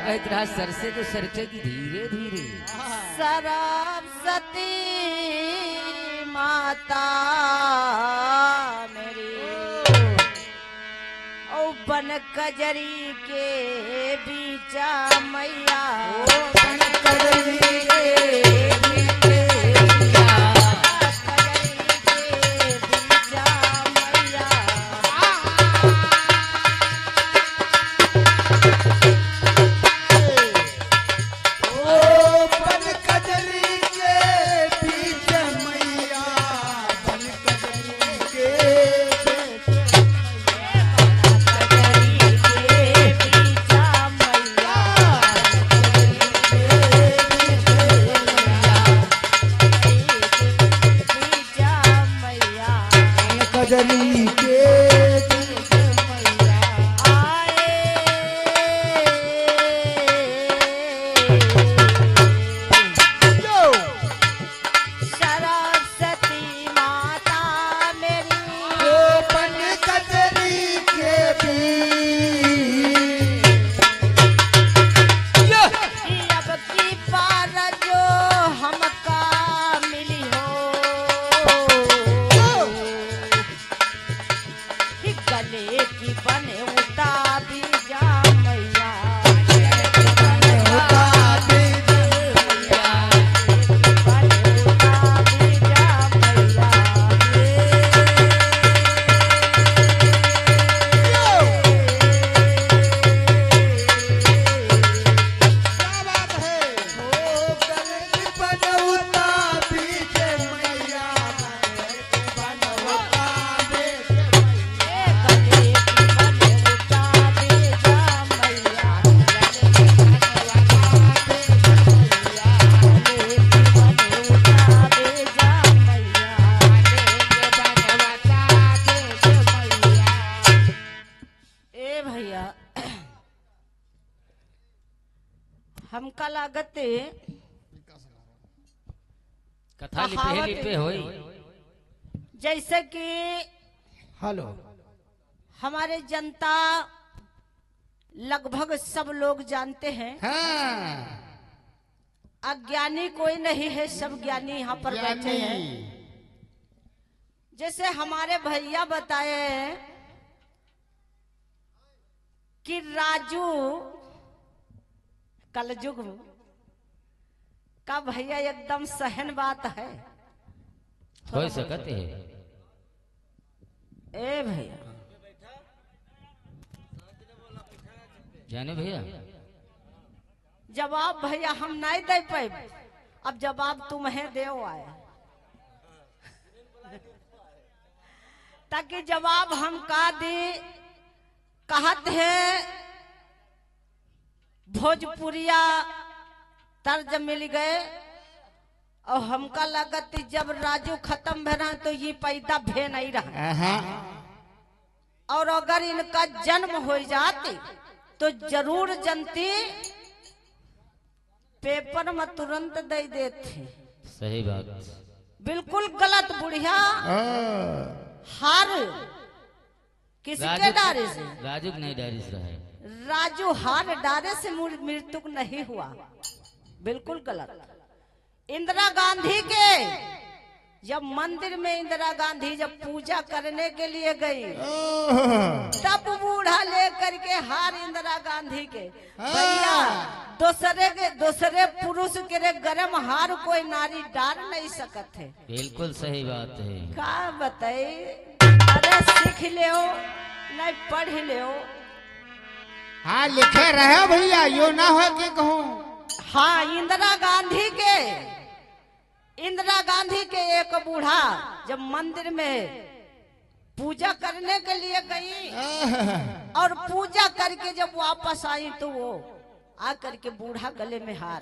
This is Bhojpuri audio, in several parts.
कहत रहा सर से तो सरकेगी धीरे धीरे। सरस्वती माता मेरी ओ बन कजरी के बीचा मैया बन कजरी के हमका लागते कथा लिपे लिपे होई जैसे कि हेलो हमारे जनता लगभग सब लोग जानते हैं। हाँ अज्ञानी कोई नहीं है, सब ज्ञानी यहाँ पर बैठे हैं। जैसे हमारे भैया बताए कि राजू कलयुग का भैया एकदम सहन बात है। हो सकते है ए भैया जाने भैया जवाब भैया हम नहीं दे पाए, अब जवाब तुम्हें दे आया ताकि जवाब हम का दे। कहत है भोजपुरिया तर्ज मिल गए और हमका लगत जब राजू खत्म भरा तो ये पैदा भे नहीं रहा, और अगर इनका जन्म हो जाते तो जरूर जनती पेपर में तुरंत दे देते। सही बात बिल्कुल गलत बुढ़िया हार किसके डारे से राजू नहीं डारी से है। राजू हार डारे से मृत्यु नहीं हुआ, बिल्कुल गलत। इंदिरा गांधी के जब मंदिर में इंदिरा गांधी जब पूजा करने के लिए गई तब बूढ़ा लेकर के हार इंदिरा गांधी के भैया दूसरे पुरुष के गरम हार कोई नारी डाल नहीं सकत है। बिल्कुल सही बात है। का बताई अरे सीख ले नहीं पढ़ ले। हाँ लिखे रहे भैया यो ना हो के कहूँ। हाँ इंदिरा गांधी के एक बूढ़ा जब मंदिर में पूजा करने के लिए गई और पूजा करके जब वापस आई तो वो आकर के बूढ़ा गले में हार।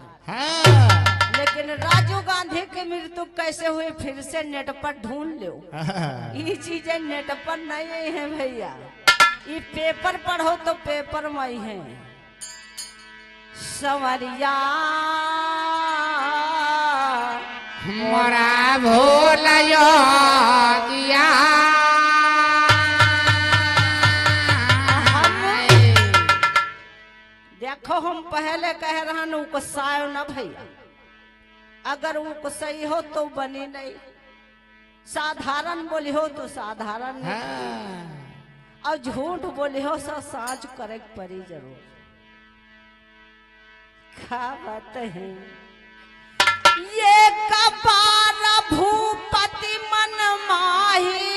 लेकिन राजीव गांधी की मृत्यु कैसे हुई फिर से नेट पर ढूंढ लो। ये चीजें नेट पर नहीं है भैया, ये पेपर पढ़ो तो पेपर में ही है। सवरिया मोरा भोला योगिया देख देखो हम पहले कह रहा न उकसायो ना भैया, अगर उकसई हो तो बनी नहीं, साधारण बोली हो तो साधारण नहीं, हाँ। और झूठ बोली हो सब साँच करे परी जरूर। क्या बात है ये कपार भूपति मन माही,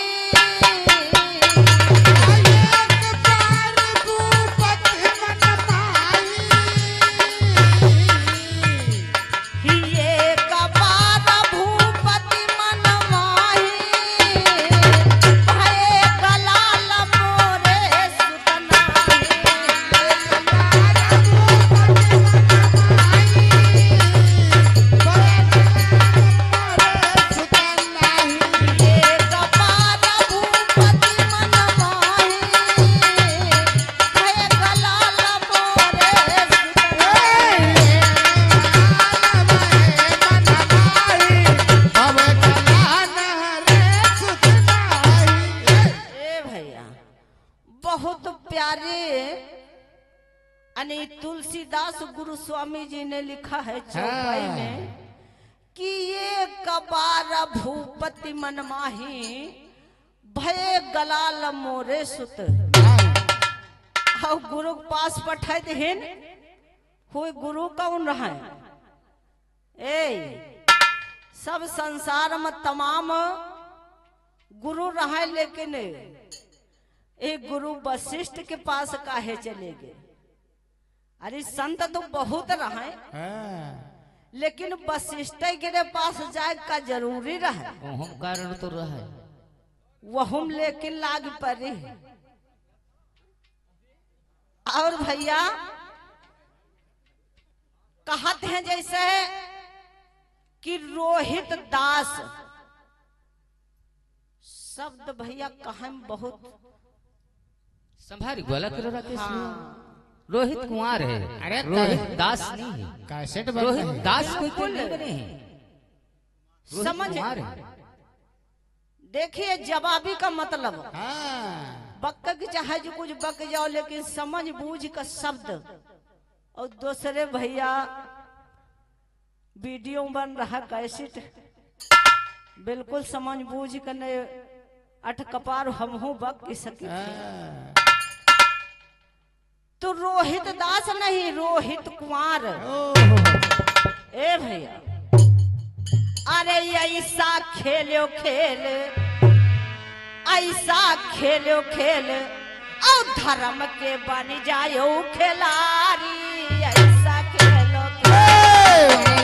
तुलसीदास गुरु स्वामी जी ने लिखा है चौपाई में कि ये कबार भूपति मन माही भय गलाल मोरे सुत। और गुरु के पास पठाए देन हुए गुरु कौन रहा ए सब संसार में तमाम गुरु रहा, लेकिन एक गुरु वशिष्ठ के पास काहे चले गए। अरे संत तो बहुत रहे, लेकिन वशिष्ठ के पास जाए का जरूरी रहे, कारण तो रहे वह लेकिन लाग पड़े। और भैया कहते हैं जैसे कि रोहित दास शब्द भैया कहा बहुत संभारी गोला करो राकेश। रोहित कुमार है, अरे रोहित दास नहीं है, कैसेट रोहित दास कोई नहीं बने हैं, समझ देखिए जवाबी का मतलब बक्का की चाहे जो कुछ बक जाओ, लेकिन समझ बूझ का शब्द। और दूसरे भैया वीडियो बन रहा कैसेट, बिल्कुल समझ बूझ कर ने अठ कपार हम हूँ बक की सके। तो रोहित दास नहीं, रोहित कुमार। ए भैया अरे ऐसा खेलो खेल, ऐसा खेलो खेल और धर्म के बन जायो खिलाड़ी। ऐसा खेलो खेल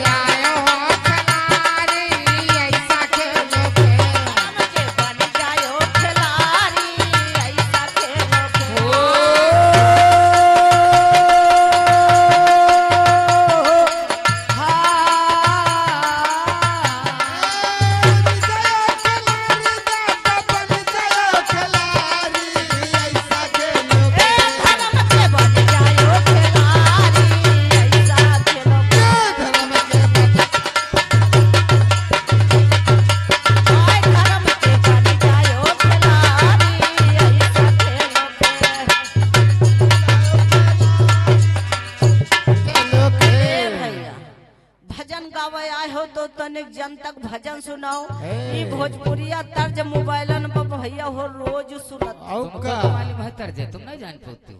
जनतक भजन सुनाओ। ये भोजपुरिया तर्ज मोबाइलन पर भैया हो रोज सुनत। मालूम है तर्ज तुम नहीं जान पाते हो।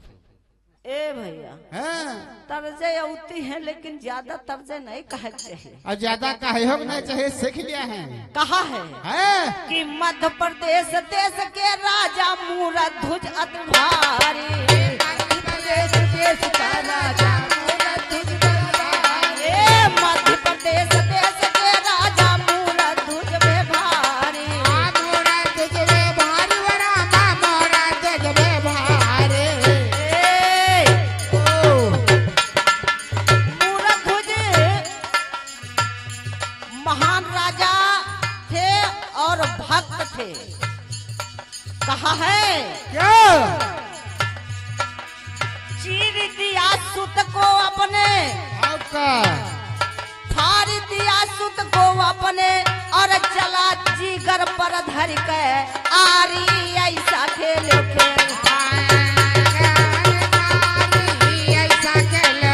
ए भैया तर्जे आती है, लेकिन ज्यादा तर्जे नहीं कहना चाहिए। और ज्यादा काहे हो नहीं चाहिए, सीख लिया है। कहा है कि मध्य प्रदेश देश के राजा मूरध्वज अति भारी, मध्य प्रदेश देश का राजा मूरध्वज भारी, मध्य प्रदेश देश के राजा मूरध्वज में भारी, मूरध्वज में भारी वरा मूरध्वज में भारी। मूरध्वज महान राजा थे और भक्त थे। कहा है क्या चीर दिया सुत को अपने, फाड़ दिया सुत को अपने, और चला जीगर पर धर के आरी। ऐसा खेलो खेल, ऐसा खेलो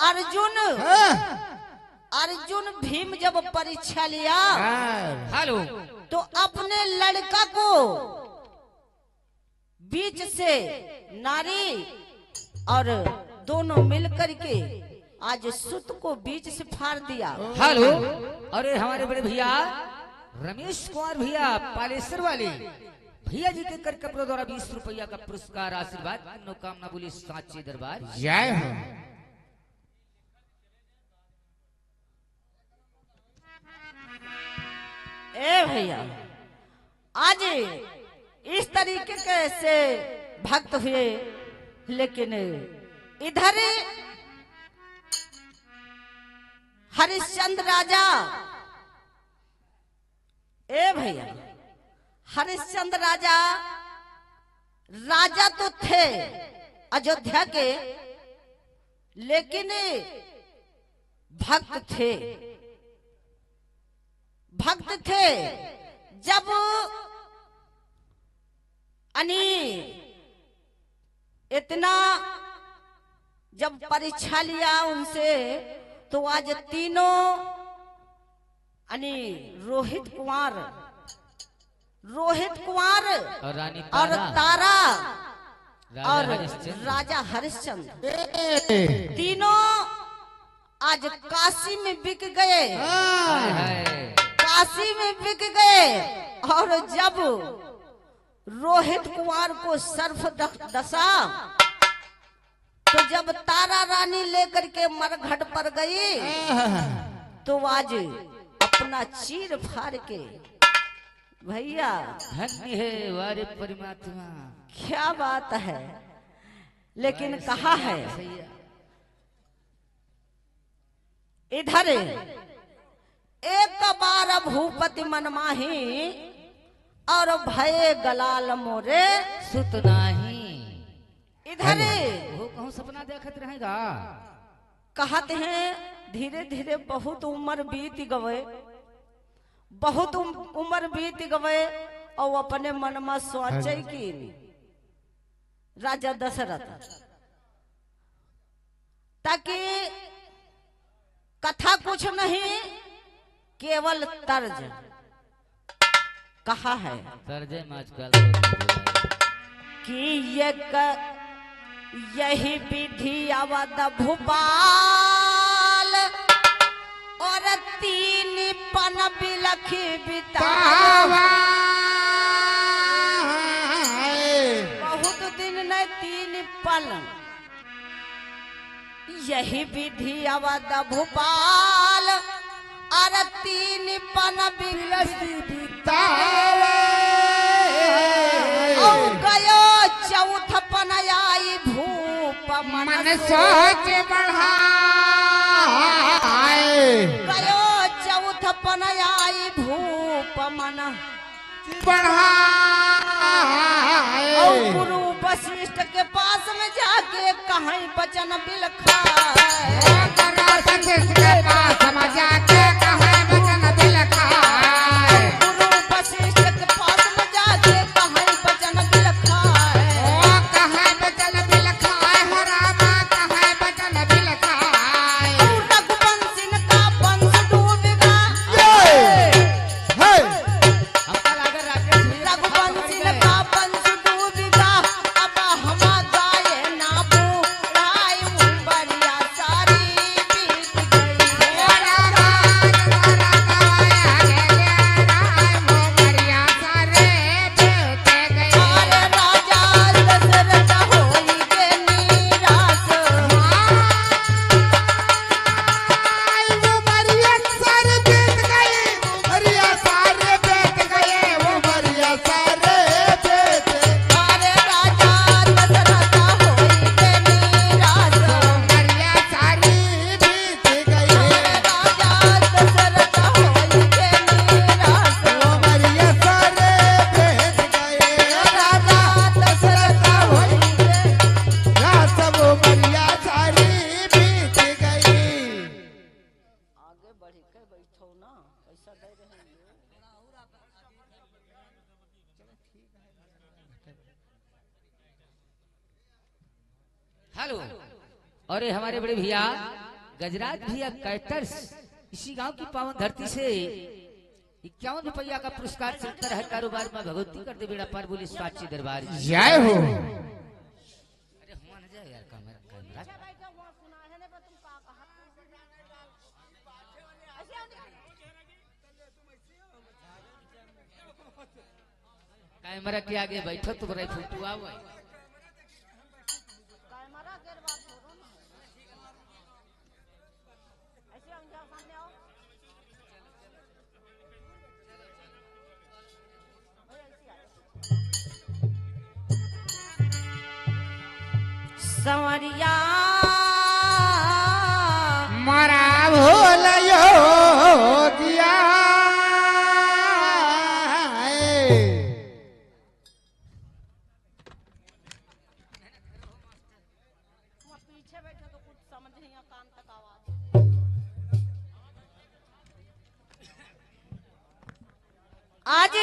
अर्जुन हाँ, अर्जुन भीम जब परीक्षा लिया हाँ, हेलो तो अपने लड़का को बीच से नारी और दोनों मिलकर के आज सुत को बीच से फाड़ दिया। हेलो। अरे हमारे बड़े भैया रमेश कुमार भैया पालेसर वाले भैया जी के कर कपड़ों द्वारा 20 रुपया का पुरस्कार आशीर्वाद मनोकामना बोली साचे दरबार। जय हो। ए भैया आज इस तरीके के से भक्त हुए, लेकिन इधर हरिश्चंद्र राजा, ए भैया हरिश्चंद्र राजा राजा तो थे अयोध्या के, लेकिन भक्त थे। भक्त थे जब इतना जब परीक्षा लिया उनसे, तो आज तीनों रोहित कुमार और रानी और तारा राजा और हरिश्चंद्र। राजा हरिश्चंद्र ए, तीनों आज काशी में बिक गए। हाय हाँ, हाय। काशी में बिक गए। और जब रोहित कुमार को सर्फ दशा, तो जब तारा रानी लेकर के मरघट पर गई, तो आज अपना चीर फाड़ के, भैया धन्य है वारे परमात्मा। क्या बात है, लेकिन कहा है इधर एक बार भूपति मनमाही और भये गलाल मोरे। सुत नाही। इधर वो कहूँ सपना देखत रहेगा। कहते हैं धीरे धीरे बहुत उम्र बीत गए, बहुत उम्र बीत गए, और अपने मन में सोचे कि राजा दशरथ, ताकि कथा कुछ नहीं केवल तर्ज कहा है तर्जे में आजकल कि यही विधि अवध भूपाल और तीन पन बिलखी बिता। बहुत दिन न तीन पल यही विधि अवध भूपाल और तीन पन बिलखी बिता। गयो चौथ पनयाई भूप मन सोच बढ़ाए, गयो चौथ पनयाई भूप मन बढ़ाए। और गुरु वशिष्ठ के पास में जाके कहीं बचन बिलखाए। के पास समझा के कहे बचन बिलखाए। गुरु वशिष्ठ के पास में जाके कहीं बचन बिलखाए। ओ कहे बचन बिलखाए, हो रामा कहे बचन बिलखाए। और रघुवंशी का वंश डूबेगा। हमका लागे राकेश भैया रघुवंशी का वंश डूबेगा। अब हम गाए ना बुढ़ाई उम्रिया सारी बीत गई। ओ रामा द्वारा गवाया गया राम मोगरिया सारे बेटे गए। अरे राजा दशरथ होई गे निराश। आई वो मरिया सारे बेट गए, मरिया सारे बेट गए, वो मरिया सारे बेट। अरे राजा दशरथ होई गे निराश। मरिया सारी बीत गई, अरे राजा दशरथ होई गे निराश। वो मरिया सारे बेट गए। राजा दशरथ होई गे। रात वो मरिया सारी बीत गई। आगे बढ़ के बैठो ना, पैसा दे रहे हैं। हेलो। अरे हमारे बड़े भैया गजराज भैया कैटर्स इसी गांव की पावन धरती से 51 रुपया का पुरस्कार चलता रहा कारोबार में भगवती कर दे बेड़ा पार बोली साक्षी दरबार की। जय हो। अरे हुआ ना जाए यार कैमरा कैमरा कैमरा के आगे बैठो तो बड़ा फोटो आओ संवरिया मरा भूल योगिया पीछे बैठे तो कुछ समझ नहीं आ, कान तक आवाज। आज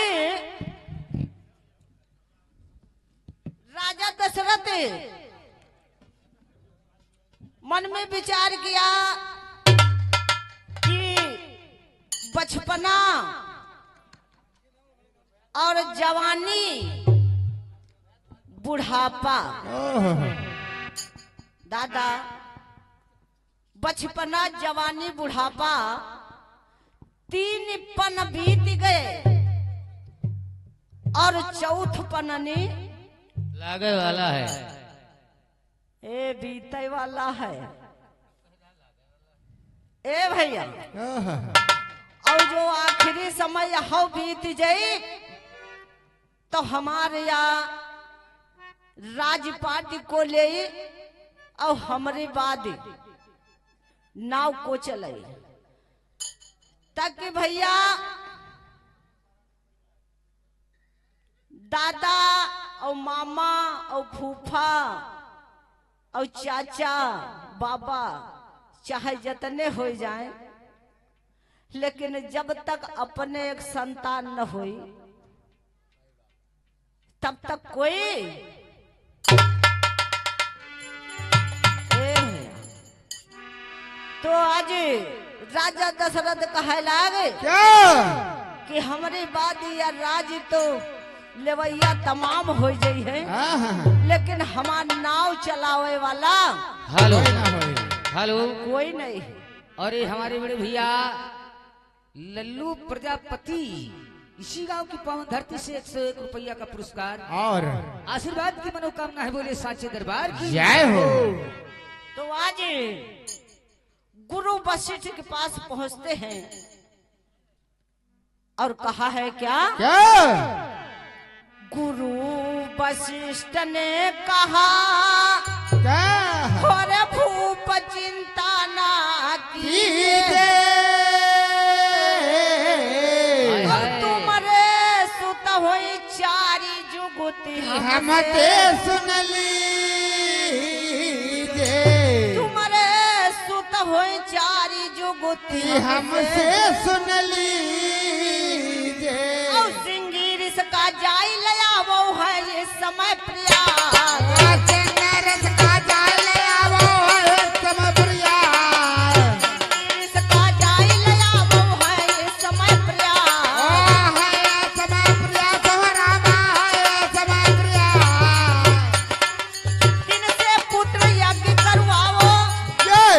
राजा दशरथ मन में विचार किया कि बचपना और जवानी बुढ़ापा, दादा बचपना जवानी बुढ़ापा 3 पन बीत गए और चौथ पननी लागे वाला है। ए बीते वाला है ए भैया। और जो आखिरी समय हो बीत जाई तो हमारे यहाँ राजपाट को ले और हमारे बाद नाव को चले ताकि भैया दादा और मामा और फूफा और चाचा बाबा चाहे जितने हो जाए, लेकिन जब तक अपने एक संतान न होई तब तक कोई तो आज राजा दशरथ कहे लागे क्या कि हमारे बाद या राज तो लेवैया तमाम हो जाई है, लेकिन हमार नाव चलावे वाला हेलो कोई ना होई। हेलो कोई नहीं। और ये हमारे बड़े भैया लल्लू प्रजापति इसी गांव की पावन धरती से 101 रुपया का पुरस्कार और आशीर्वाद की मनोकामना है बोले साचे दरबार की। जय हो। तो आज गुरु वशिष्ठ के पास पहुंचते हैं और कहा है क्या क्या गुरु वशिष्ठ ने कहा क्या और भूप चिंता ना कीजिए कीजिए। हाय। तुम्हारे सुत होई चारी जुगुती हमते सुन लीजिए। तुम्हारे सुत होई चारी जुगुती हमसे सुन लीजिए। और सिंगीर इसका जाई लया वो है इस समय प्रिया नरस का जाल आवो समय प्रिया। इसका जाई लया वो है इस समय प्रिया है समय प्रिया सोहरामा है समय प्रिया। दिन से पुत्र यज्ञ करवाओ जय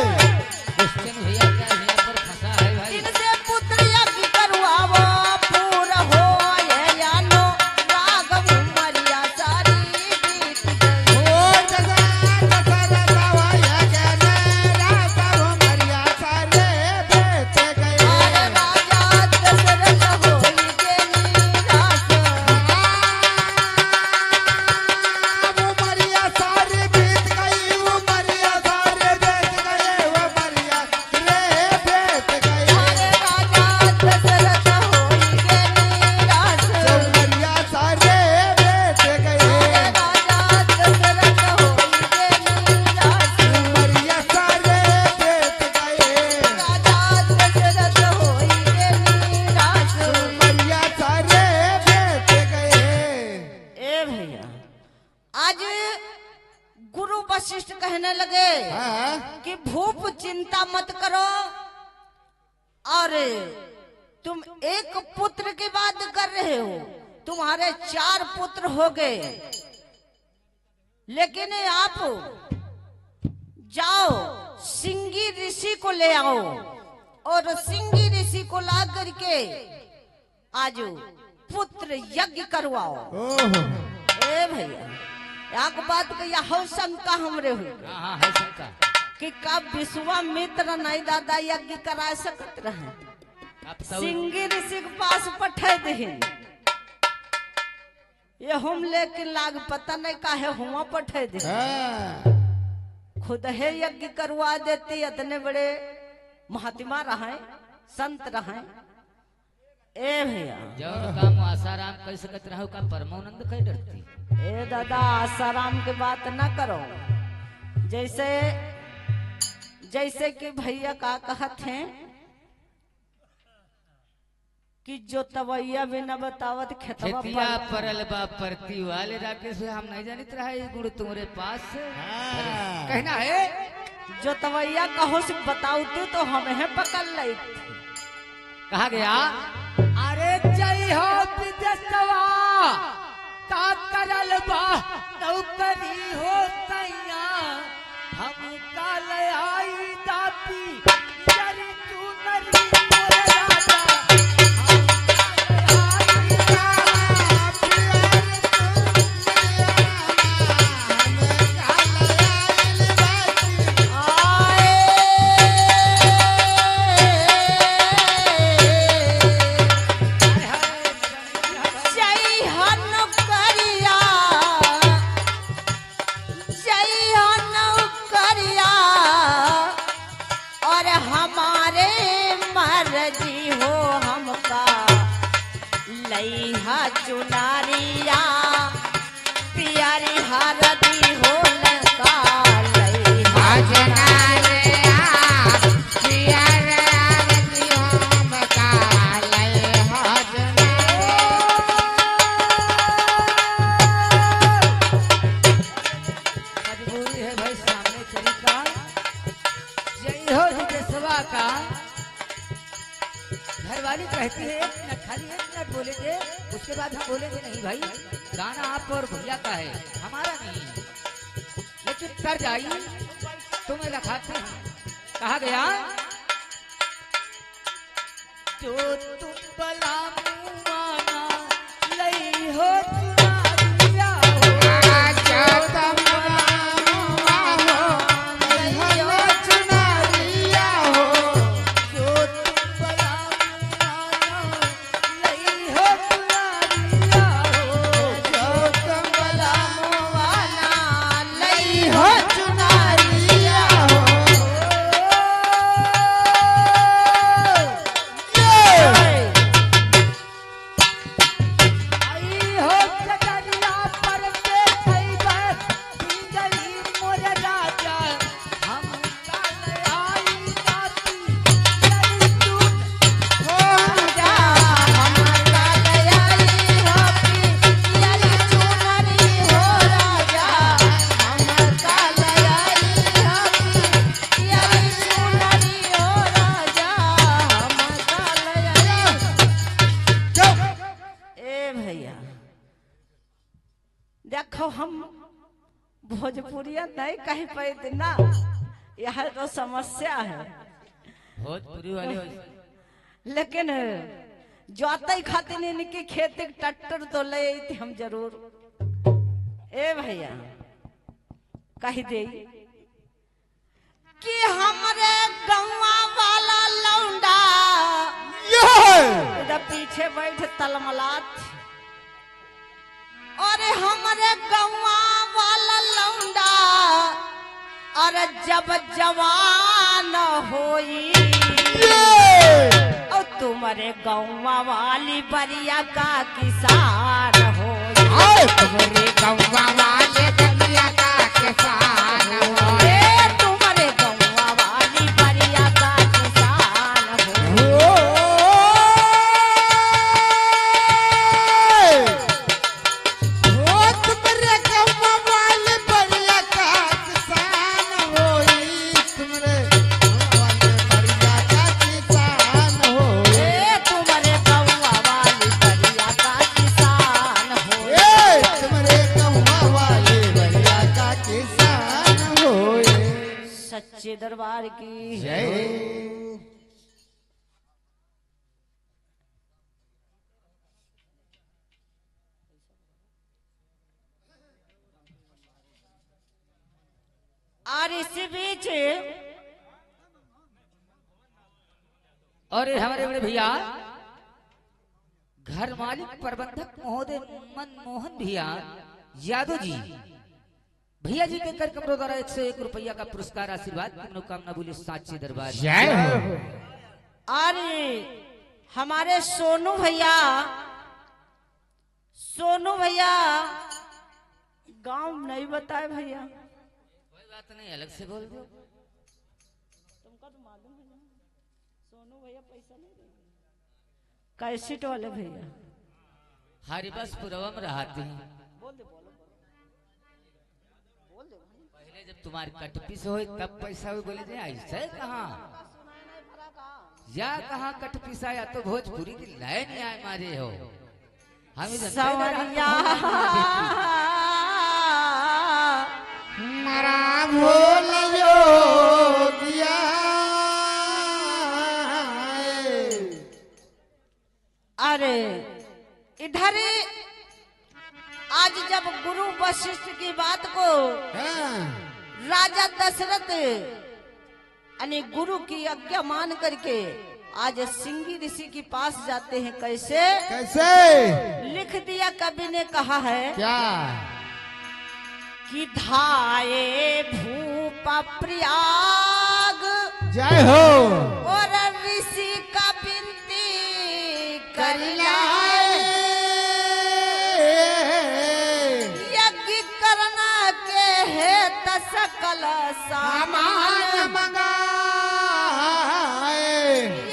क्वेश्चन भैया क्या यहाँ पर फंसा है भाई। दिन से पुत्र यज्ञ करवाओ पूरा हो ये यानो राघव मरिया सारी मत करो। और तुम एक पुत्र की बात कर रहे हो, तुम्हारे 4 पुत्र हो गए, लेकिन आप जाओ सिंगी ऋषि को ले आओ और सिंगी ऋषि को ला करके आज पुत्र यज्ञ करवाओ। ए भैया एक बात कहिया हो शंका हमरे हुई हाँ है शंका कि कब विश्वामित्र नहीं दादा यज्ञ करा सकत रहे, अब तो सिंगी ऋषि के पास पठे दही ये हम लेकिन लाग पता नहीं काहे हुआ पठे दे, खुद है यज्ञ करवा देती। इतने बड़े महात्मा रहे संत रहे। ए भैया जौन काम आसाराम कह सकत रहो का परमानंद कह डरती। ए दादा आसाराम की बात न करो। जैसे जैसे कि भैया का कहत हैं कि जो तवैया बिना बतावत खेतवा खेतिया परल बा परती वाले राकेश हम नहीं जानत रहा ये गुण तुम्हारे पास कहना है। जो तवैया कहो से बताऊती तो हमें पकड़ ली। कहा गया अरे जय हो विदेशवा का करल बा नौकरी हो तैया हम काल आई दापी जरी तू नरी मोरे राजा चुनारिया प्यारी हारदी हो लगा लैहा चुनारिया प्यारी हारदी हो मका लैहा मजबूरी है भाई सामने चली का जय हो विदेशवा का। घरवाली कहती है 1 मिनट खाली 1 मिनट बोलेंगे उसके बाद हम बोलेंगे नहीं भाई गाना आप और भैया का है हमारा नहीं है, लेकिन कर जाइए तुम्हें रखाते हैं। कहा गया जो तुम बला मुआना लई हो चुनारिया हो जो तुम देखो हम भोजपुरिया नहीं कह पाते ना, यह तो समस्या है। भोजपुरी वाले लेकिन जोते खातिर इनकी खेती ट्रैक्टर तो ले थी हम जरूर। ए भैया कह दे कि हमरे गौवा वाला लौंडा इधर पीछे बैठ तलमलात, और हमारे गौवा वाला लौंडा और जब जवान होई और तुम्हारे गौवा वाली बरिया का किसान होई, तुम्हारे गौवा वाले बरिया का किसान होई, तुम्हारे गौवा वाली बरिया का किसान होई। और इसी बीच और ये हमारे बड़े भैया घर मालिक प्रबंधक महोदय मनमोहन भैया यादव जी भैया जी के कर कमरों द्वारा 101 रुपया का पुरस्कार आशीर्वाद की मनोकामना बोले साचे दरबार जय हो। और हमारे सोनू भैया गांव नहीं बताए भैया। कोई बात नहीं, अलग से बोल दो। तुमको तो मालूम है ना, सोनू भैया पैसा नहीं देंगे। कैसेट वाले भैया हरिबस पुरवम रहते हैं। बोल दे पहले जब तुम्हारी कटपी से हो तब पैसा हुई बोले थे ऐसे कहाँ या कहाँ कटपीसा या तो भोजपुरी की लाइन आए मारे हो हमें सवरिया मरा भूल योगिया। अरे इधर आज जब गुरु वशिष्ठ की बात को राजा दशरथ यानी गुरु की आज्ञा मान करके आज सिंगी ऋषि के पास जाते हैं। कैसे कैसे लिख दिया कवि ने कहा है क्या कि धाये भूपा प्रयाग जय हो और ऋषि का विनती कर लाए यज्ञ करना के है सकल सामान मंगाए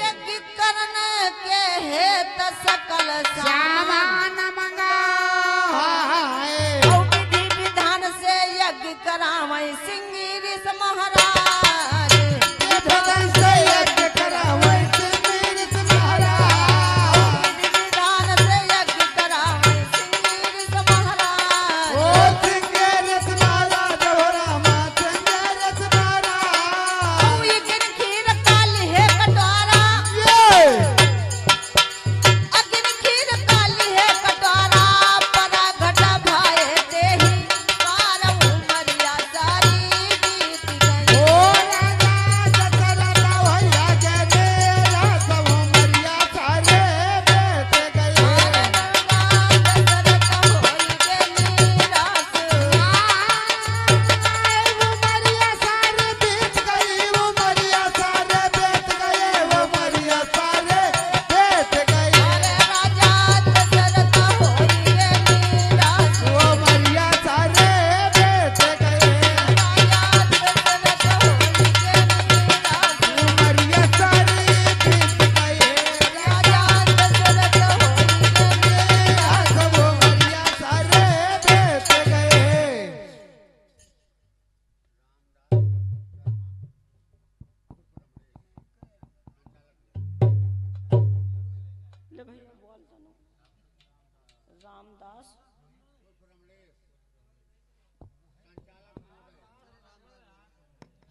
यज्ञ करना के है सकल सामान मंगाए और विधि विधान से यज्ञ करावै सिंगी ऋषि महाराज भगवान से यज्ञ करावे सिंह महाराज। विधि विधान से यज्ञ करावै सिंगी ऋषि महाराज ओ सिंह महाराज हो रामा सिंह महाराज। औ यज्ञ खीर काली है कटोरा ये अग्नि खीर काली है कटोरा परा घटा भाए देही पार उमरिया सारी बीत गई ओ राजा दशरथ भैया के डेरा सब मरिया सारे बेट गए। दशरथ होई गेली रास वो मरिया सारे बेच गए वो मरिया सारे बेच गए वो मरिया सारे बेच गए। राजा दशरथ होई गेली रास वो मरिया सारे बेच गए राजा दशरथ होई गेली रास वो मरिया सारे बेच गए। राजा दशरथ होई गेली रास वो मरिया सारे बेच गए। ले भैया बोल दो रामदास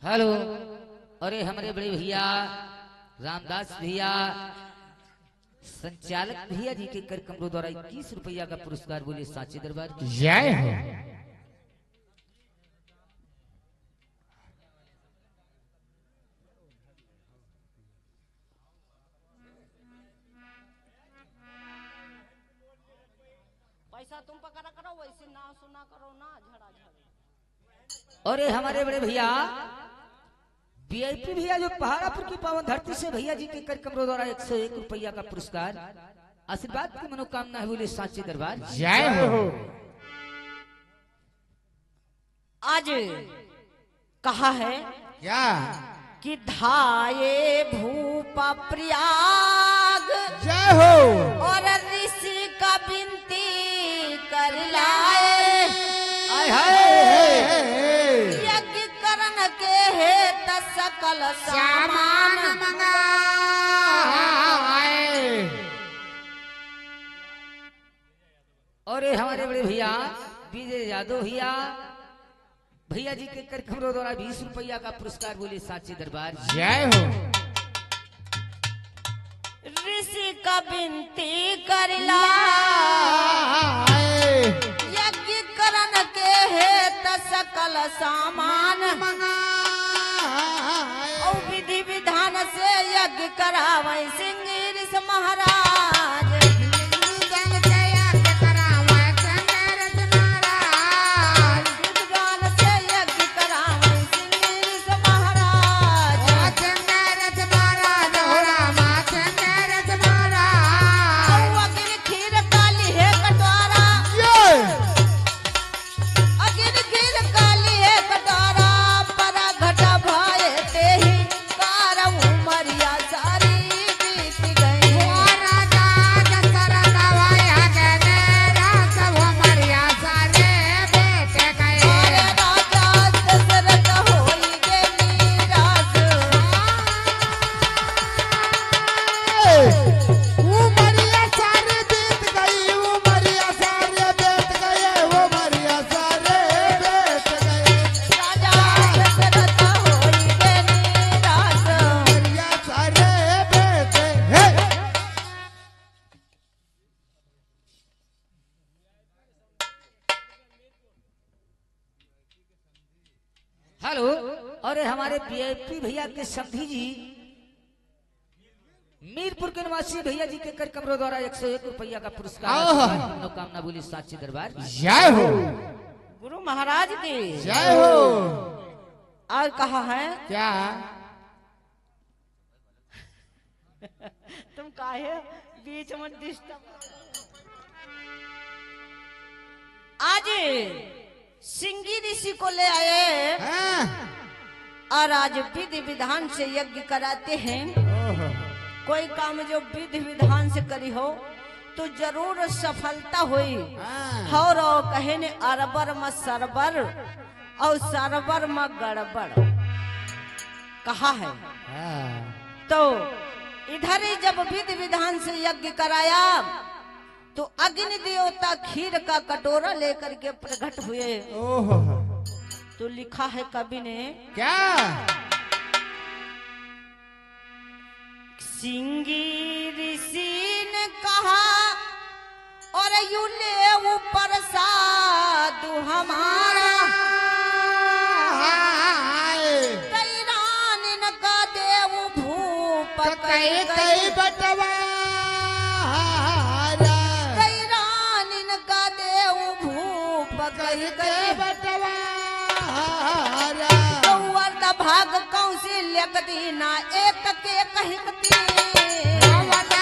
हेलो अरे हमारे बड़े भैया रामदास भैया संचालक भैया जी के कर कमरों द्वारा 21 रुपया का पुरस्कार बोले साचे दरबार की जय हो। पैसा तुम पकड़ा करो वैसे ना सुना करो ना झड़ा झड़ अरे हमारे बड़े भैया वीआईपी भैया जो पहाड़ापुर की पावन धरती से भैया जी के कर कमरों द्वारा 101 रुपया का पुरस्कार आशीर्वाद की मनोकामना है बोले साचे दरबार जय हो। आज कहा है क्या कि धाये भूपा प्रयाग जय हो। और ऋषि का विनती कर लाए आय हाय यज्ञ करन के है सकल सामान मंगाए और ये हमारे बड़े भैया विजय यादव भैया भैया जी के कर कमरों द्वारा 20 रुपया का पुरस्कार बोले साचे दरबार जय हो। ऋषि का विनती कर लाए यज्ञ करन के है सकल सामान मंगाए और विधि विधान से यज्ञ करावे सिंह ऋषि महाराज। जन से यज्ञ करावे संगरस महाराज विद्वान से यज्ञ करावे सिंह ऋषि महाराज। संगरस महाराज हो रामा संगरस महाराज और अग्नि खीर काली है कटोरा अग्नि खीर काली है कटोरा पर घटा भाए ते ही कार उमरिया सारी बीत गई। राजा दशरथ वाया गए रास वो मरिया सारे बेट गए अरे राजा दशरथ होई गे निराश। वो मरिया सारे बीत गई वो मरिया सारे बीत गए वो मरिया सारे बीत गए राजा दशरथ होई गे निराश। मरिया सारे बीत गए हेलो। अरे हमारे वीआईपी भैया के समधी जी मीरपुर के निवासी भैया जी के कर कमरों द्वारा 101 रुपया का पुरस्कार आहा। मनोकामना बोली साक्षी दरबार। जय हो गुरु महाराज की जय हो और कहा है क्या तुम काहे बीच में डिस्टर्ब। आज सिंगी ऋषि को ले आए हाँ? और आज विधि विधान से यज्ञ कराते हैं। ओहो कोई काम जो विधि विधान से करी हो तो जरूर सफलता हुई। हाँ। और कहे ने अरबर में सरबर और सरबर में गड़बड़ कहा है। हाँ। तो इधर ही जब विधि विधान से यज्ञ कराया तो अग्नि देवता खीर का कटोरा लेकर के प्रकट हुए। ओहो तो लिखा है कवि ने क्या सिंगी ऋषि ने कहा और यू ले ऊपर साधु हमारा हाय कैरान का देव भूप कई कई बटवा कैरान का देव भूप कई कई कई बटवा अर्ध भाग कौशल्य दीना एक के कहती अर्ध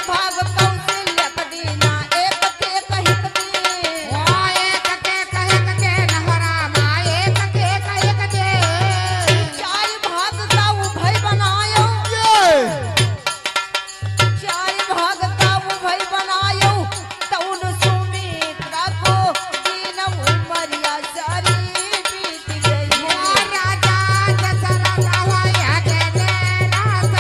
भाग कौशल्य दीना एक के कहती चार भाग का उभय बनायो चार भाग का उभय बनायो तउन सुमित्रा को दीन उमरिया सारी बीत गई। दशरथ होई गे निराश।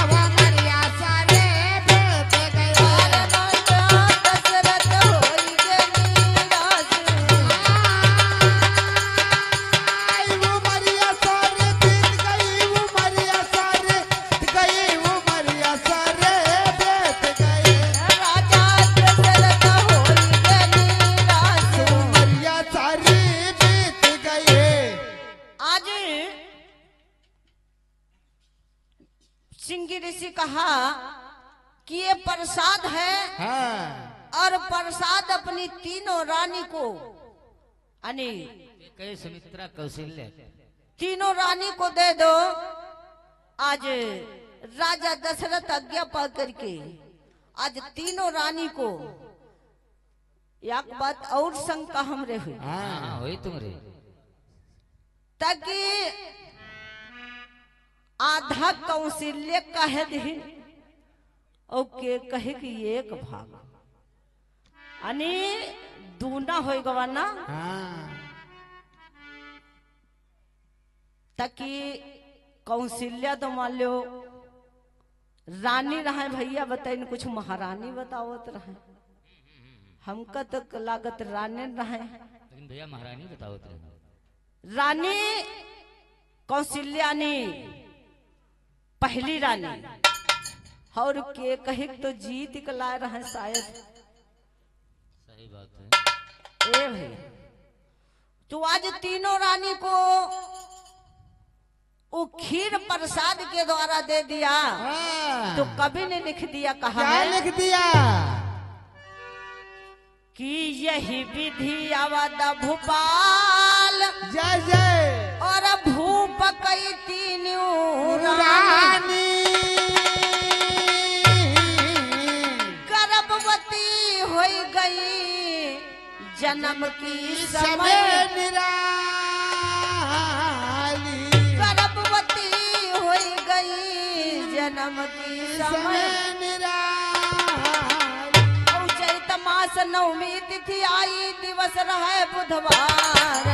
राजा दशरथ होई गे निराश। आज सिंह ऋषि कहा कि ये प्रसाद है और प्रसाद अपनी तीनों रानी को यानी कहे सुमित्रा कौशल्य तीनों रानी को दे दो। आज राजा दशरथ आज्ञा पा करके आज तीनों रानी को एक बात और शंका हमरे हुई हाँ वही तुम्हारे ताकि आधा कौशल्य कहे दी और के कहे कि एक भाग यानी दूना हो गवा ना ताकि कौशल्या तो मान लो रानी रहे भैया बताइए कुछ महारानी बतावत रहे हमका तो लागत रानी रहे लेकिन भैया महारानी बताओ तो रानी कौशल्यानी पहली रानी और के कहे तो जीत के लाए रहे शायद सही बात है। ए भैया तू आज तीनों रानी को वो खीर प्रसाद के द्वारा दे दिया, तो कभी ने लिख दिया कहा क्या लिख दिया कि यही विधि अवध भोपाल जय जय और भूप कई तीनों रानी रानी गर्भवती हो गई जन्म की समय समय निराली गर्भवती हो गई जन्म की समय समय निराली चैत मास नवमी तिथि आई दिवस रहे बुधवार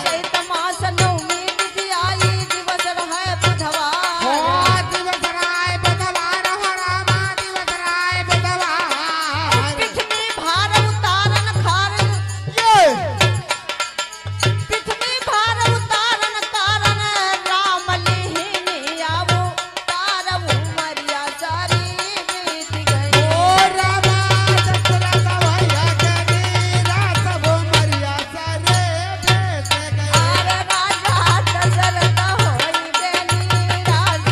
चैत मास नवमी तिथि आई दिवस रहे बुधवार पिठनी भार उतारन खारन पिठनी भार उतारन कारण राम लिहिनी आवो तारव मरिया सारी बीत गई आर राजा दशरथ होई गेली राज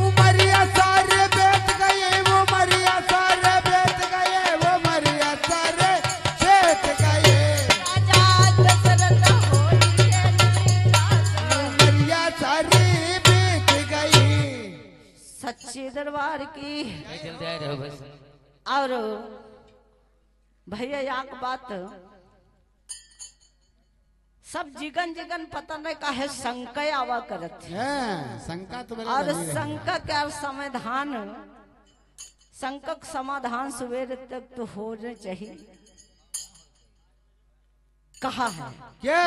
उमरिया सारे बेच गए वो मरिया सारे बेच गए वो मरिया सारे बेच गए राजा दशरथ होई गेली राज मरिया सारी बेच गई सच्चे दरबार की नहीं जल्दी आए रहो बस। और भैया यहाँ बात सब जिगन जिगन पता नहीं का है संकय आवा करत है। शंका तो मेरे और बनी रही। शंका का समाधान शंका का समाधान सवेरे तक तो होना चाहिए। कहा है क्या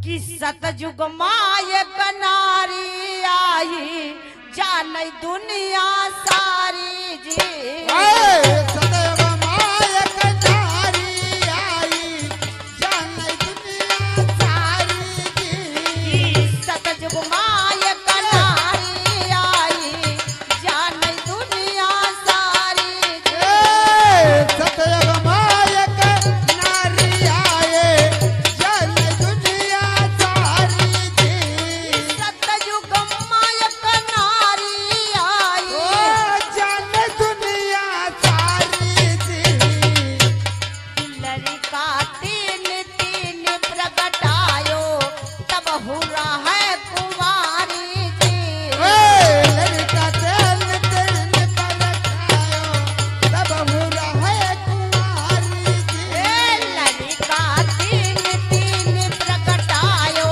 कि सतयुग मायक नारी आई जाने दुनिया सारी जी सदैव मायक नारी आई जाने दुनिया सारी की सतयुग मायक नारी आई जाने दुनिया सारी सतयुग मायक नारी आए जाने दुनिया सारी की सतयुग मायक नारी आई जाने दुनिया सारी की लड़का तीन तीन प्रगटायो तब हुआ है कुमारी जी लड़का तेल तेल पर खायो तब मुरा है कुमारी जी लड़का तीन तीन प्रगटायो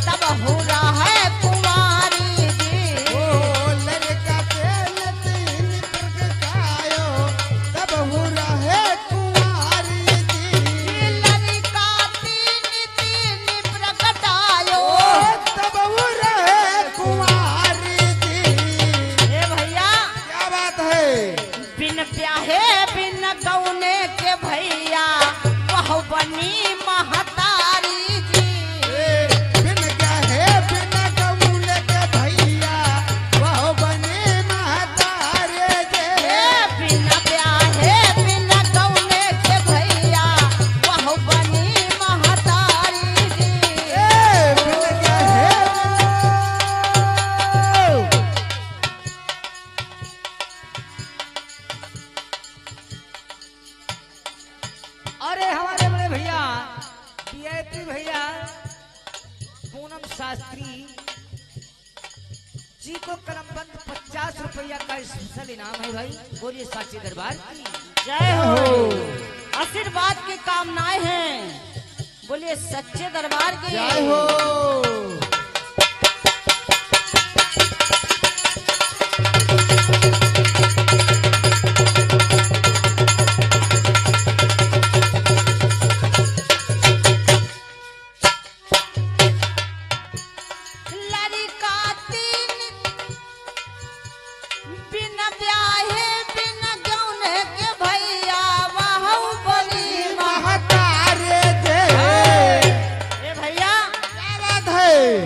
तब हुआ है कुमारी जी ओ लड़का तेल तेल पर खायो तब मुरा है कुमारी जी लड़का तीन तीन प्रगटायो तब मुरा है कुमारी जी ए भैया क्या बात है बिन ब्याहे बिन गौने के भैया वह बनी महतारी जी बिन कहे बिन कबूल के भैया वह बने महतारे जे बिन ब्याहे बिन गौने के भैया वह बनी महतारी जी बिन कहे अरे हमारे बड़े भैया वीआईपी भैया पूनम शास्त्री जी को कलमबंद 50 रुपया का स्पेशल इनाम है भाई। बोलिए साची दरबार की जय हो आशीर्वाद की कामनाएं हैं बोलिए सच्चे दरबार की जय हो लड़का तीन बिन ब्याहे बिन गौने के भैया वह बनी महतारे जे ए भैया क्या बात है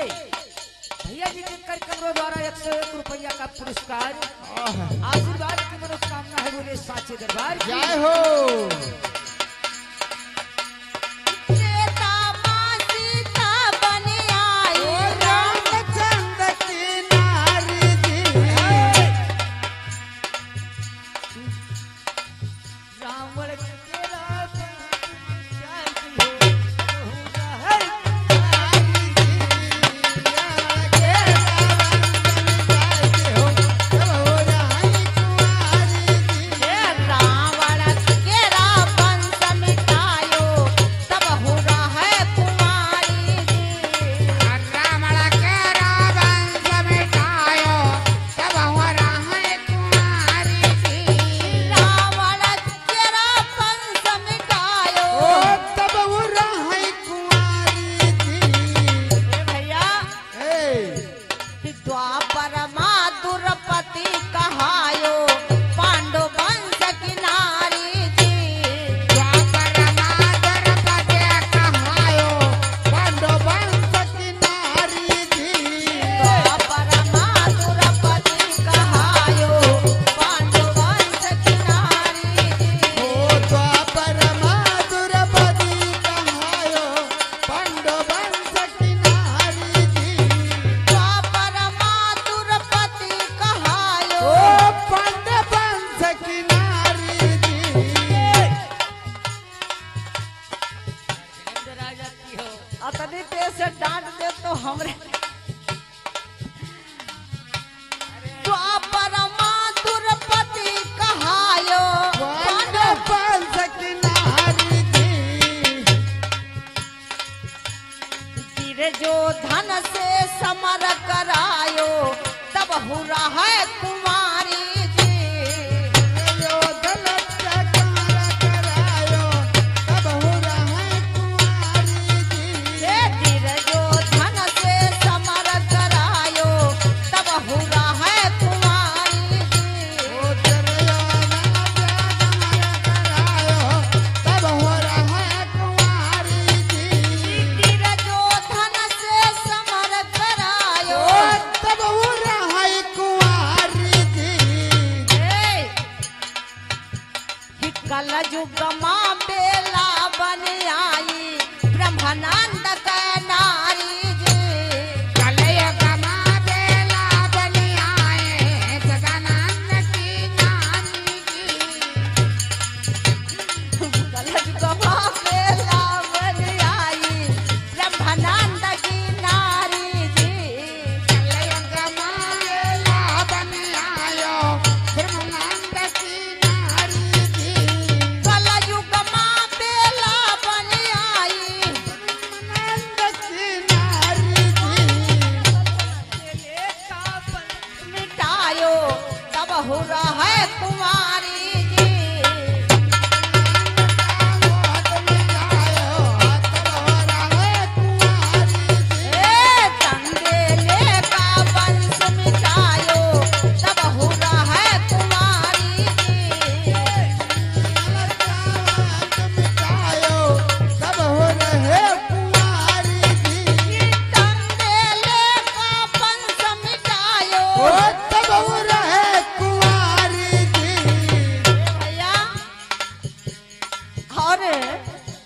भैया जी के कार्यक्रमों द्वारा 101 रुपया का पुरस्कार आहा, आशीर्वाद की मनोकामना है, बोले साचे दरबार की। जय हो। सीता माँ सीता बन आई ओ रामचंद्र की नारी जी, रावण तेरा शांति हो है। हे रावण केरा वंश मिटायो तब हो है कुमारी जी। रावण केरा वंश मिटायो। हे भैया द्वापर माँ दुर्पति कहायो पांडु वंश की नारी जी। द्वापर माँ दुर्पति कहायो पांडु वंश की नारी जी। द्वापर माँ दुर्पति कहायो। राजा की हो। अतनी तेज से डांट दे तो हमरे द्वापर माँ दुर्पति कहायो गिर जो धन से समर करायो तब हुरा है कुमारी जी। हे गिर जो धन से समर करायो तब हुरा है कुमारी जी। गिर जो धन से समर करायो। हे कि कल युग माँ बेला बन आई ब्रह्मानंद का नारी जी। कल युग माँ बेला बन आई ब्रह्मानंद की नारी जी। कल युग माँ बेला बन आई मिटायो तब हो रहा है कुमारी जी। ए चंदेले का वंश मिटायो तब हो रहा है कुमारी जी। चंदेले का वंश मिटायो। भैया और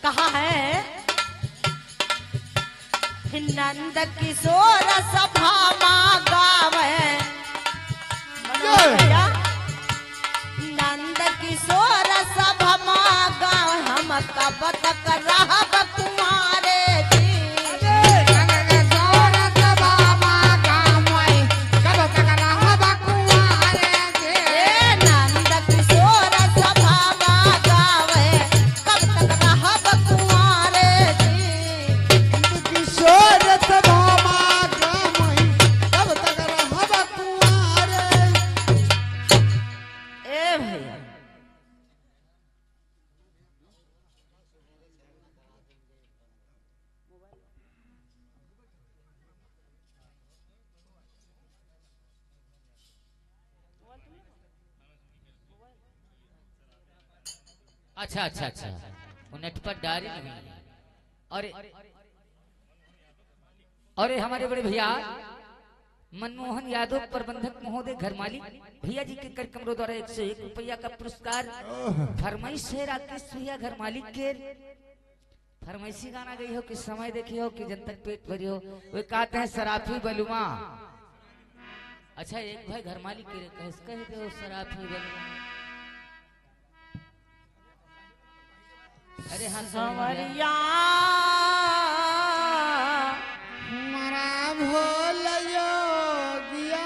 कहा है नंद किशोर सभा माँ गावे भैया नंद किशोर सभा माँ गावे हम कब तक रहब कुमारे जी। ए नंद किशोर सभा माँ गावे कब तक रहब कुमारे जी। किशोर सभा माँ गामई, तब तक रहब कुंवारे। ए भैया अच्छा अच्छा अच्छा, वो नेट पर डारी नहीं है। और और ये हमारे बड़े भैया मनमोहन यादव प्रबंधक महोदय घर मालिक भैया जी के कार्यक्रमों द्वारा 101 रुपया का पुरस्कार फरमाइश है राकेश भैया घर मालिक के फरमाइशी गाना गई हो कि समय देखी हो कि जनतक पेट भरी हो वे कहते हैं सराफी बलुमा। अच्छा एक भाई घर मालिक के कह दो सराफी बलुमा। अरे हाँ संवरिया हमारा भोल योगिया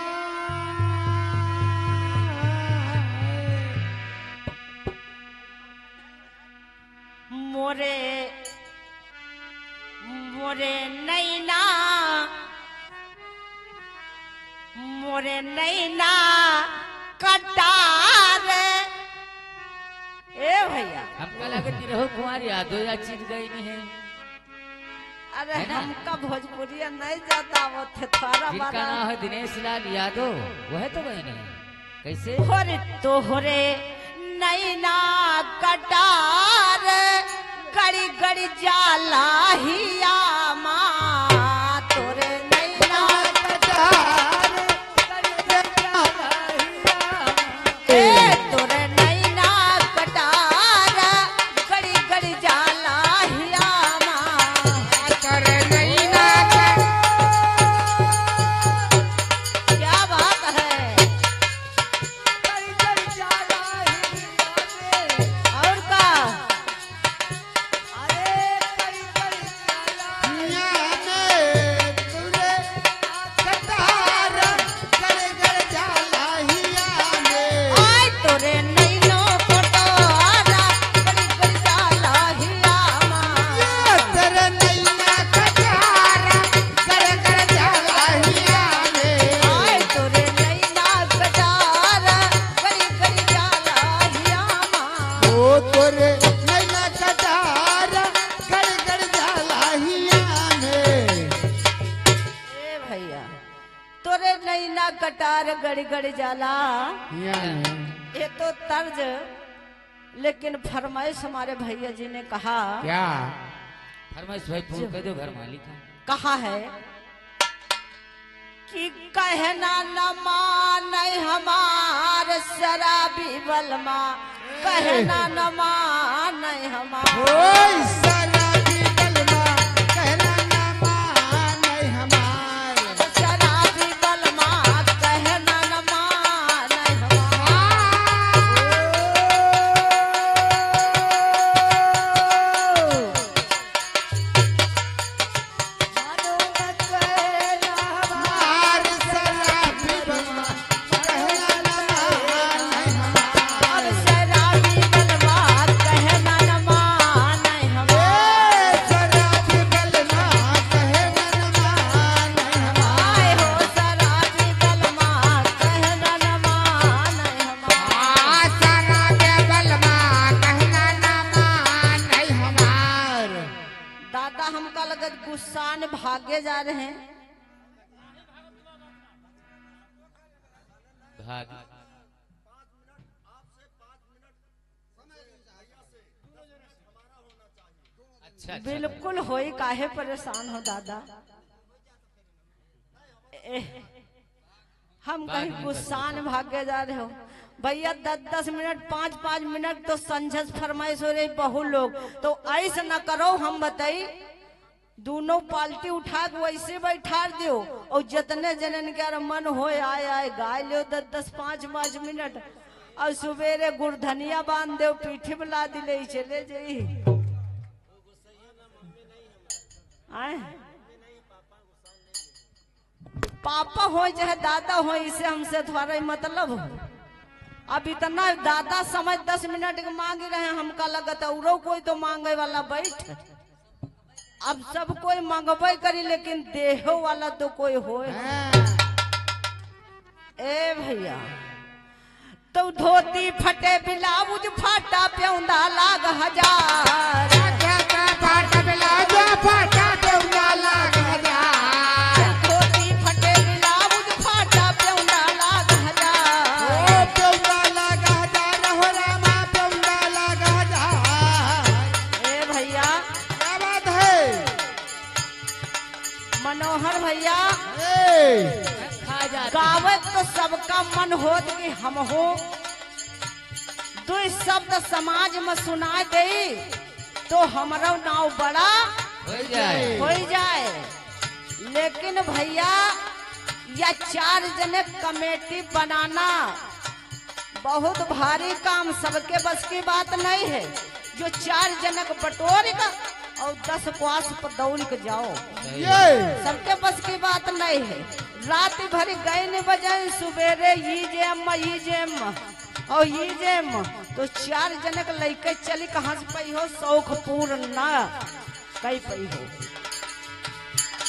मोरे मोरे नैना मोरे नैना कटार। ए भैया हमका लगे रहो कुमार यादव या चीज गई नहीं है। अरे है ना? हमका भोजपुरिया नहीं जाता वो थे थोड़ा जिनका बड़ा नाम है दिनेश लाल यादव वह तो गई नहीं कैसे होरे तोहरे नैना कटार गड़ी गड़ी जाला हिया माँ तोरे नैना ए तोरे नैना कटार गड़ी गड़ी जाला हिया माँ। करे नैना क्या बात है और का आय तोरे नैनो कटारा गड़ी गड़ी जाला हिया माँ। आय तोरे नैना कटारा गड़ी गड़ी जाला हिया माँ। ए भैया तोरे नैना कटार गड़ी गड़ी जाला ये तो तर्ज लेकिन फरमाइश हमारे भैया जी ने कहा क्या फरमाइश भाई पूछ कह दो घर मालिक है। कहा है कि कहना न मान हमार शराबी बलमा कहना न मान हमार ओय शराबी बलमा कहना ना मानै हमार शराबी बलमा कहना न मान हमार। मार शराबी बलमा कहना ना मानै हमार अब शराबी बलमा कहना न मान हमार। शराबी बलमा कहना ना मानै हमार आय हो शराबी बलमा कहना न मान हमार। शराबी बलमा कहना ना मानै हमार दादा हमका लगत गुस्सान भागे जा रहे हैं। भाग अच्छा अच्छा बिल्कुल होई काहे परेशान हो दादा। एह, हम कहीं गुस्सान भागे जा रहे हो भैया 10-10 मिनट 5-5 मिनट तो संझस फरमाइश हो रही बहु लोग तो ऐसे न करो हम बताई दोनों पाल्टी उठा के वैसे बैठा दियो और जितने जनन के मन हो आए आए गाय लियो 10-10 5-5 मिनट और सुबेरे गुड़धनिया बांध दो पीठी बुला दिले चले जाई आए पापा हो चाहे दादा हो इसे हमसे तुम्हारा ही मतलब हो। अब इतना दादा समझ 10 मिनट के मांग रहे हैं हमका लगता औरो कोई तो मांगे वाला बैठ अब सब कोई मांगबे करी लेकिन देहो वाला तो कोई हो ए भैया तो धोती फटे ब्लाउज फाटा प्यौंदा लाग हजार धोती फटे ब्लाउज फाटा प्यौंदा लाग हजार ए भैया मनोहर भैया ए, खा जाते गावत तो सबका मन होत कि हम हो दो शब्द समाज में सुना दे तो हमारा नाव बड़ा हो जाए हो जाए। लेकिन भैया या 4 जने कमेटी बनाना बहुत भारी काम, सबके बस की बात नहीं है। जो 4 जनक बटोर का और 10 क्वास पर दौड़ के जाओ, ये सबके बस की बात नहीं है। रात भर गए न बजे सुबेरे ये जेम और ये जेम तो 4 जनक लेके चली कहाँ से पई हो, शौक पूर्ण न कई पई हो।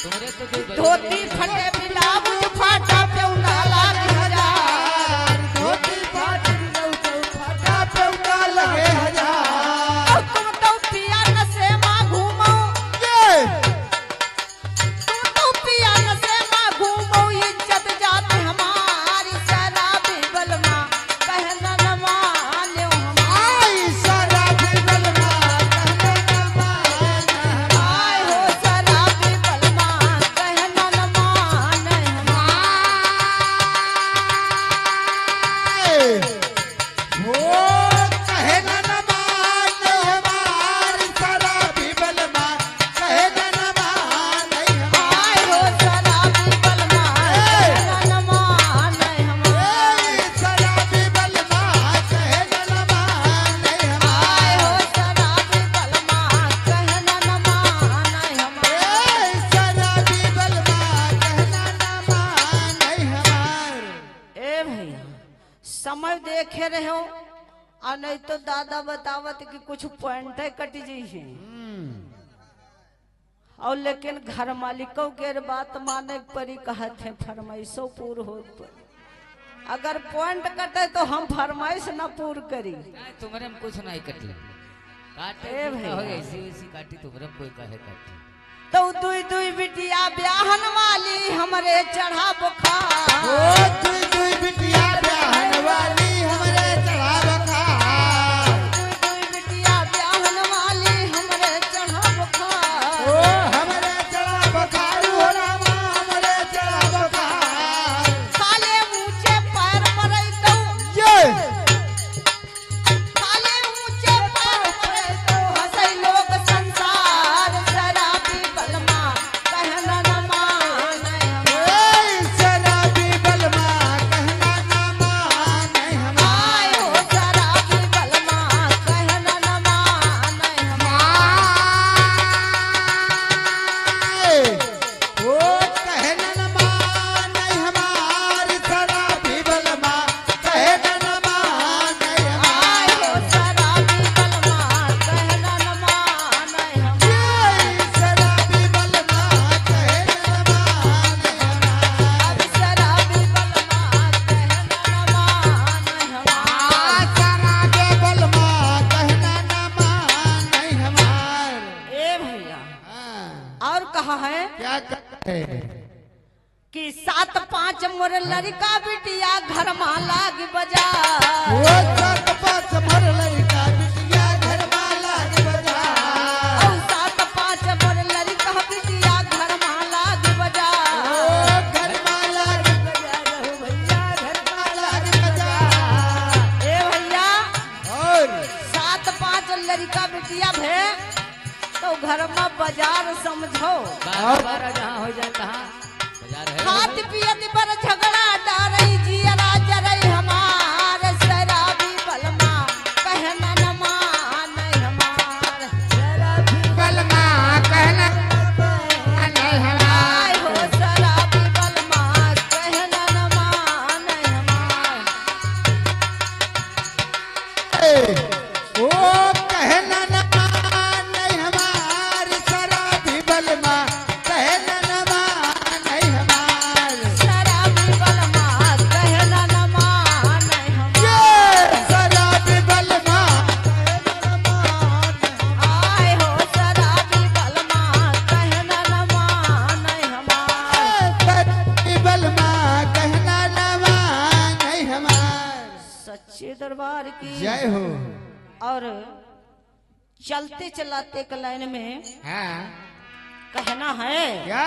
तुम्हारे तो कोई धोती फटे ब्लाउज फाटा पेउना लाग हजार, धोती फाटी फाटा पे उड़ा लगे हजार। और तुम तो पिया नशे माँ घूमो, ये तुम तो पिया नशे माँ घूमो, इज्जत जाती हमारी शराबी बलमा कहना न मान्यो हमारी। आई शराबी बलमा कहने न मान। आए हो शराबी बलमा कहना न माने आए, वो कहे न मान हमारी शराबी बलमा कहे न मान आए हो शराबी बलमा कहना न माने हमारी। शराबी बलमा कहे न मान आए हो शराबी बलमा कहना न माने हमारी। शराबी बलमा कहना न मान हमार। ए भैया समय देखे रहो और नहीं तो दादा बतावत कि कुछ पॉइंट कट जी है। और लेकिन घर मालिकों के बात माने परी कहते हैं फरमाइशों पूर हो परी। अगर पॉइंट कटे तो हम फरमाइश न पूर करी। नहीं, तुम्हारे हम कुछ नहीं कटले काटे ए जितना भैया। हो ऐसी वैसी काटी तुम्हारे हम कोई कहे काटी। तो दुई दुई बिटिया ब्याहन वाली हमरे चढ़ा ओ बुखार, दुई दुई बिटिया ब्याहन वाली हमरे चढ़ा बखार। दुई दुई बिटिया ब्याहन वाली हमरे चढ़ा ओ बुखार। हमरे चढ़ा बखार हो रामा हमरे चढ़ा बखार। काले ऊंचे पैर पड़े तो, ये काले ऊंचे पैर पड़े तो हंसे लोग संसार। शराबी बलमा कहना न माने हमार। शराबी बलमा कहना न मान हमार। आए हो शराबी बलमा कहना न माने हमार। ओ कहना न मान हमार शराबी बलमा कहना न मान आए हो हमार। शराबी बलमा कहना न माने हमार। शराबी बलमा कहना न मान हमार। शराबी बलमा कहना न माने हमार। शराबी बलमा कहना न मान हमार। ए भैया हाँ, और कहा है क्या कहते हैं? कि 7-5 मोर लड़का बिटिया घर में लाग बजा। वो सात पाँच भर लड़का बिटिया घर वाला बजा। और 7-5 मोर लड़का बिटिया घर में लाग बजा। ओ घर वाला बजा रहो भैया घर वाला बजा। ए भैया और 7-5 लड़का बिटिया भे तो घर में बाजार समझो। बारह जहाँ हो जाए तहाँ बाजार है। खात पियत पर झगड़ा डारई जियरा जरई हमार। शराबी बलमा कहना न माने हमार। बलमा कहना नहीं हमार। आए हो शराबी बलमा कहना न माने हमार। ओ कहना न मान हमार। शराबी बलमा कहना न मान हमार। शराबी बलमा कहना न माने हमार। ये शराबी बलमा कहना न मान। आए हो शराबी बलमा कहना न माने हमार। शराबी बलमा कहना न मान हमार। सच्चे दरबार की जय हो। और चलते चलाते के लाइन में हाँ कहना है क्या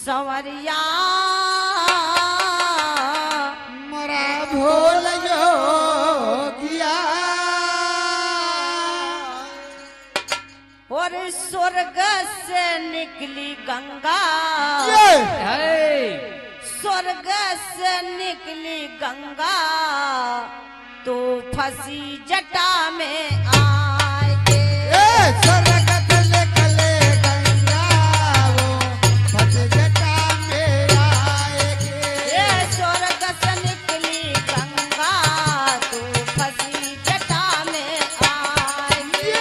संवरिया मरा भोल जोगिया और स्वर्ग से निकली गंगा स्वर्ग से निकली गंगा तो फंसी जटा में आएगे स्वर्ग से निकले गंगा वो फंस जटा में आएगे ये स्वर्ग से निकली गंगा तो फंसी जटा में आएगे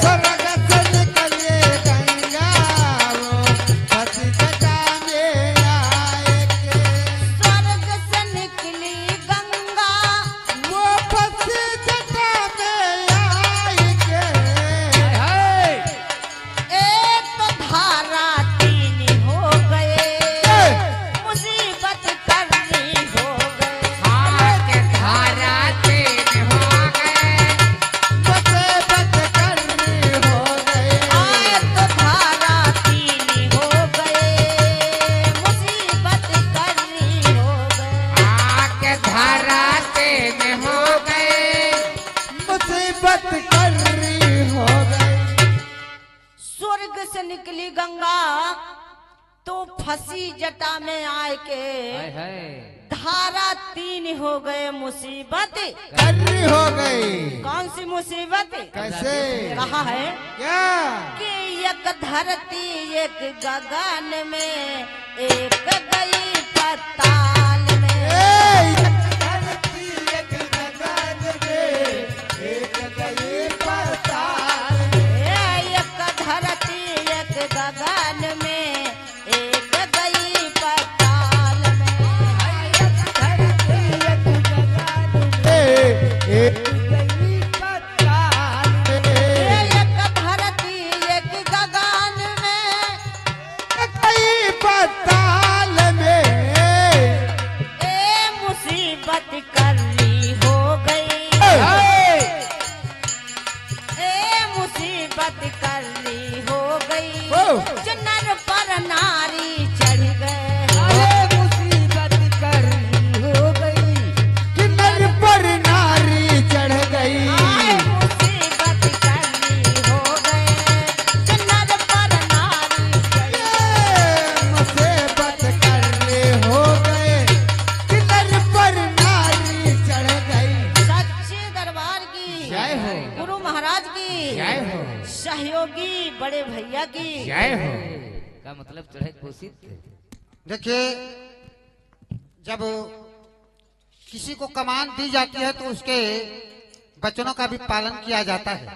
स्वर्ग से निकले गंगा वो फंस जटा में आएगे स्वर्ग से निकली गंगा वो फंस जटा में आएगे एक तो धारा तीन हो गए मुसीबत करनी हो गए धारा तीन हो गए मुसीबत करनी हो गई आए तो धारा तीन हो गए मुसीबत करनी हो गए आके धारा तीन हो गए मुसीबत करनी हो गई स्वर्ग से निकली गंगा तो फंसी जटा में आए के धारा तीन हो गए मुसीबत करनी हो गई कौन सी मुसीबत कैसे कहा है क्या कि एक धरती एक गगन में एक गई पताल में एक धरती एक गगन में एक गई पाताल एक धरती एक गगन में एक गई पताल में एक गई पाताल एक धरती एक गगन में गई पाताल में ए मुसीबत करनी हो गई ए मुसीबत करनी हो गई जो नर पर नारी चढ़ गए मुसीबत करनी हो गई किन्नर पर नारी चढ़ गई आए मुसीबत करनी हो गए जो नर पर नारी चढ़ गए मुसीबत करने हो गए किन्नर पर नारी चढ़ गई सच्चे दरबार की जय हो गुरु महाराज की जय हो सहयोगी बड़े भैया की जय हो का मतलब चढ़े कोशिश देखिए जब किसी को कमान दी जाती है तो उसके वचनों का भी पालन किया जाता है